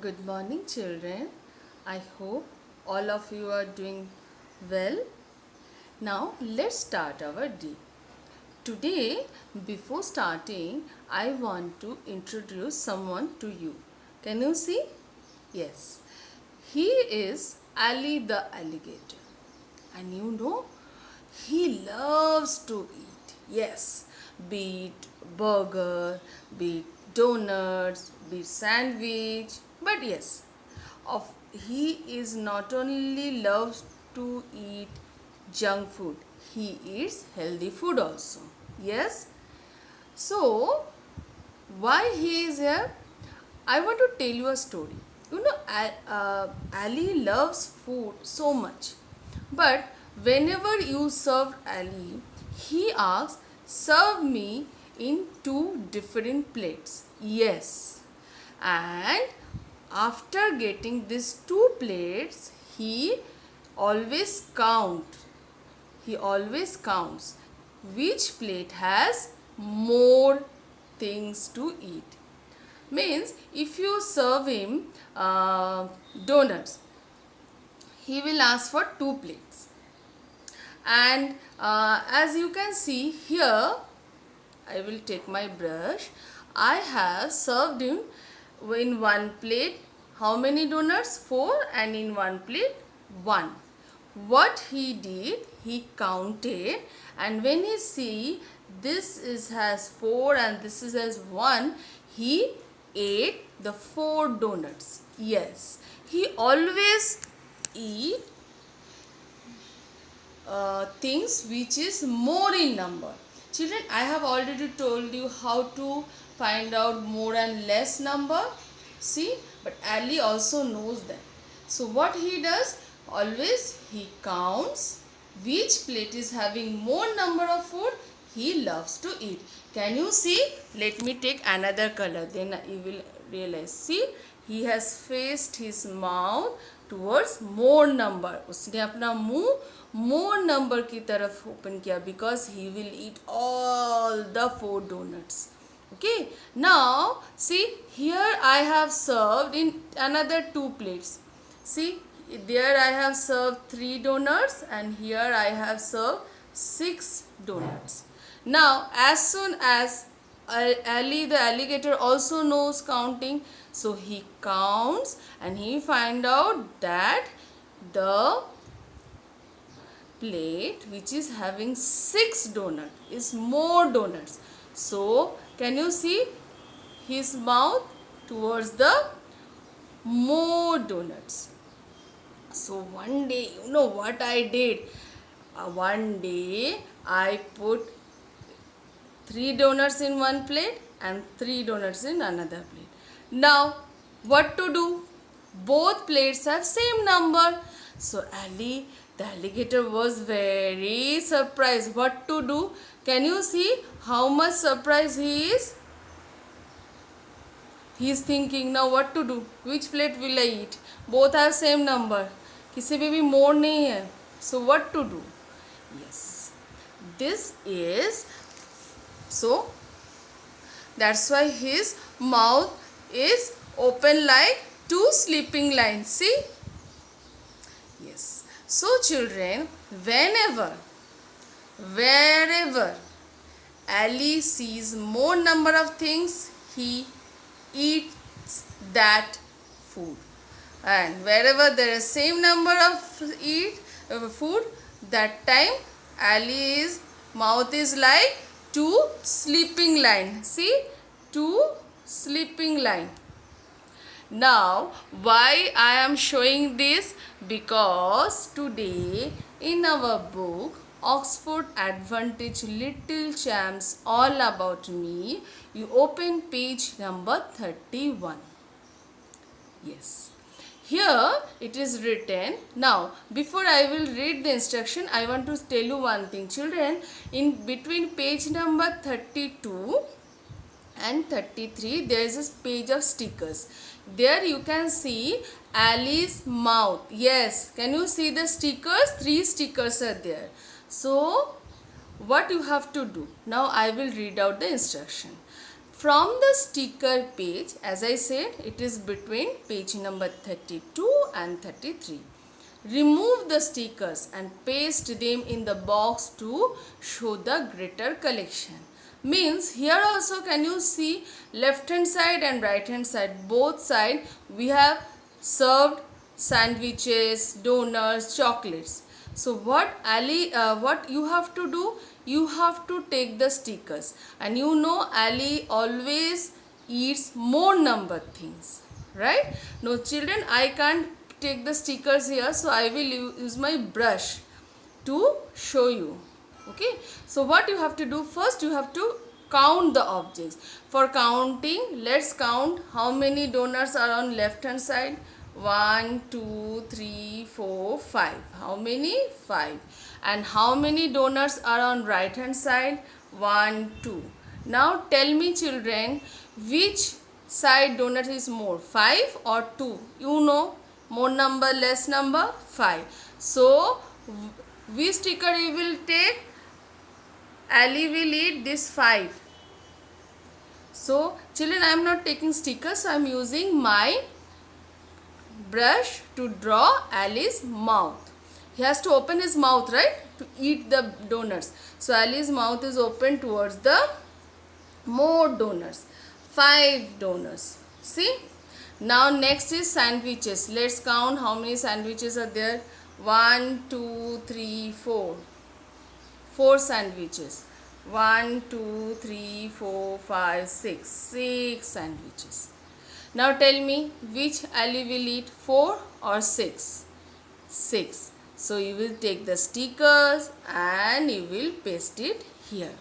Good morning, children. I hope all of you are doing well. Now, let's start our day. Today, before starting, I want to introduce someone to you. Can you see? Yes. He is Ali the alligator. And you know, he loves to eat. Yes, be it burger, be it donuts, be it sandwich. But yes, of he is not only loves to eat junk food, he eats healthy food also. Yes. So, why he is here? I want to tell you a story. You know, Ali loves food so much, but whenever you serve Ali, he asks, "Serve me in two different plates." Yes, and after getting these two plates, always count. He always counts which plate has more things to eat. Means if you serve him donuts, he will ask for two plates. And as you can see here, I will take my brush. I have served him in one plate. How many donuts? 4, and in one plate 1. What he did, he counted, and when he see this has 4 and this has 1, he ate the 4 donuts. Yes, he always eat things which is more in number. Children, I have already told you how to find out more and less number. See, but Ali also knows that. So what he does, always he counts which plate is having more number of food he loves to eat. Can you see? Let me take another color, then you will realize. See, he has faced his mouth towards more number. उसने अपना मुंह more number की तरफ open किया because he will eat all the 4 donuts. Okay, now see here I have served in another 2 plates. See, there I have served 3 donuts and here I have served 6 donuts. Now as soon as Ali the alligator also knows counting, so he counts and he find out that the plate which is having 6 donuts is more donuts. So can you see his mouth towards the more donuts. So one day, you know what I did? One day I put 3 donuts in one plate and 3 donuts in another plate. Now what to do? Both plates have same number. So Ali the alligator was very surprised. What to do? Can you see how much surprised he is? He is thinking now what to do? Which plate will I eat? Both have same number. किसी में भी more नहीं है. So what to do? Yes, this is so. That's why his mouth is open like 2 sleeping lines. See? Yes. So children, wherever Ali sees more number of things, he eats that food. And wherever there is same number of food, that time Ali's mouth is like 2 sleeping line. See? 2 sleeping line. Now, why I am showing this? Because today in our book Oxford Advantage Little Champs All About Me, you open page number 31. Yes. Here it is written. Now, before I will read the instruction, I want to tell you one thing. Children, in between page number 32 and 33 there is a page of stickers. There you can see Ali's mouth. Yes, can you see the stickers? 3 stickers are there. So what you have to do? Now I will read out the instruction. from the sticker page, as I said, it is between page number 32 and 33. Remove the stickers and paste them in the box to show the greater collection. Means here also can you see left hand side and right hand side, both side we have served sandwiches, donuts, chocolates. So what you have to do, you have to take the stickers, and you know Ali always eats more number things, right? No children, I can't take the stickers here, so I will use my brush to show you. Okay, so what you have to do, first you have to count the objects. For counting, let's count how many donuts are on left hand side. 1 2 3 4 5. How many? 5. And how many donuts are on right hand side? 1 2. Now tell me children, which side donut is more, 5 or 2? You know, more number, less number, 5. So which sticker you will take? Ali will eat this 5. So children, I am not taking stickers, so I am using my brush to draw Ali's mouth. He has to open his mouth, right, to eat the donuts. So Ali's mouth is open towards the more donuts. 5 donuts. See? Now next is sandwiches. Let's count how many sandwiches are there. 1 2 3 4. 4 sandwiches. 1 2 3 4 5 6. 6 sandwiches. Now tell me, which Ali will eat, 4 or 6? 6. So you will take the stickers and you will paste it here.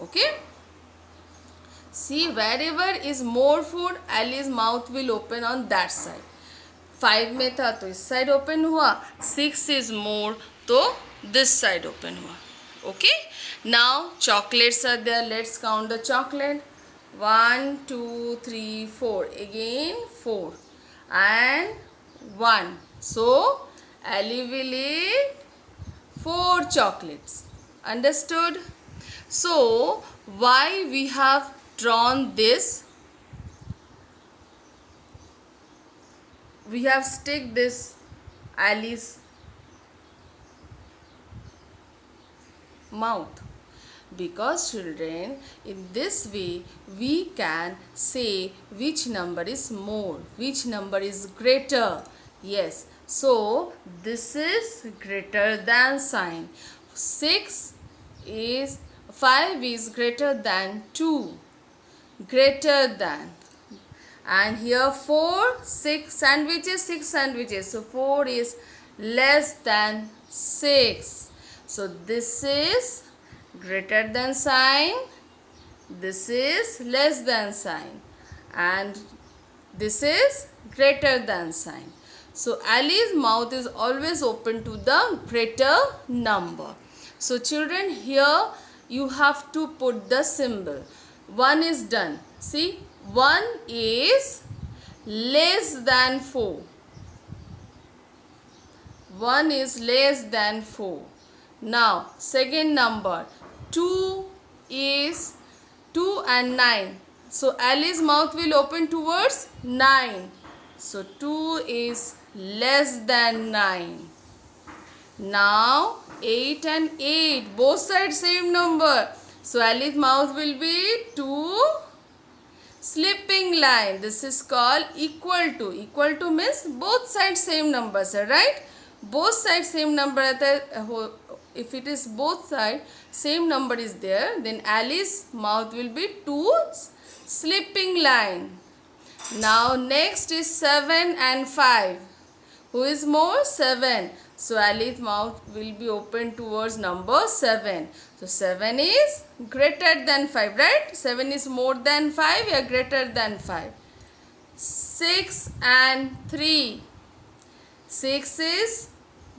Okay? See, wherever is more food, Ali's mouth will open on that side. 5 में था तो इस side open हुआ. 6 is more तो this side open हुआ. Okay? Now chocolates are there. Let's count the chocolate. 1 2 3 4. Again 4 and 1. So Ali will eat 4 chocolates. Understood? So why we have drawn this? We have stick this Ali's mouth, because children, in this way we can say which number is more, which number is greater. Yes, so this is greater than sign. 5 is greater than 2, greater than. And here 4, 6 sandwiches, 6 sandwiches. So 4 is less than 6. So this is greater than sign, this is less than sign, and this is greater than sign. So Ali's mouth is always open to the greater number. So children, here you have to put the symbol. 1 is done. See, 1 is less than 4. 1 is less than 4. Now second number, 2 is 2 and 9. So Ali's mouth will open towards 9. So 2 is less than 9. Now 8 and 8, both sides same number. So Ali's mouth will be 2 slipping line. This is called equal to. Equal to means both sides same numbers, right? Both sides same number. If it is both sides same number is there, then Ali's mouth will be 2 slipping line. Now next is 7 and 5. Who is more? 7. So Ali's mouth will be open towards number 7. So 7 is greater than 5, right? 7 is more than 5 or greater than 5. 6 and 3. 6 is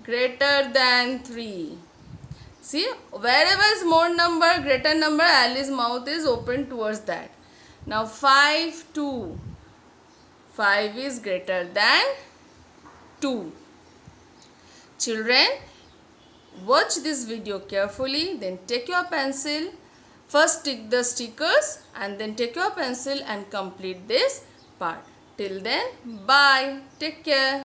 greater than 3. See, wherever is more number, greater number, Ali's mouth is open towards that. Now 5, 2. 5 is greater than 2. Children, watch this video carefully, then take your pencil, First stick the stickers and then take your pencil and complete this part. Till then, bye. Take care.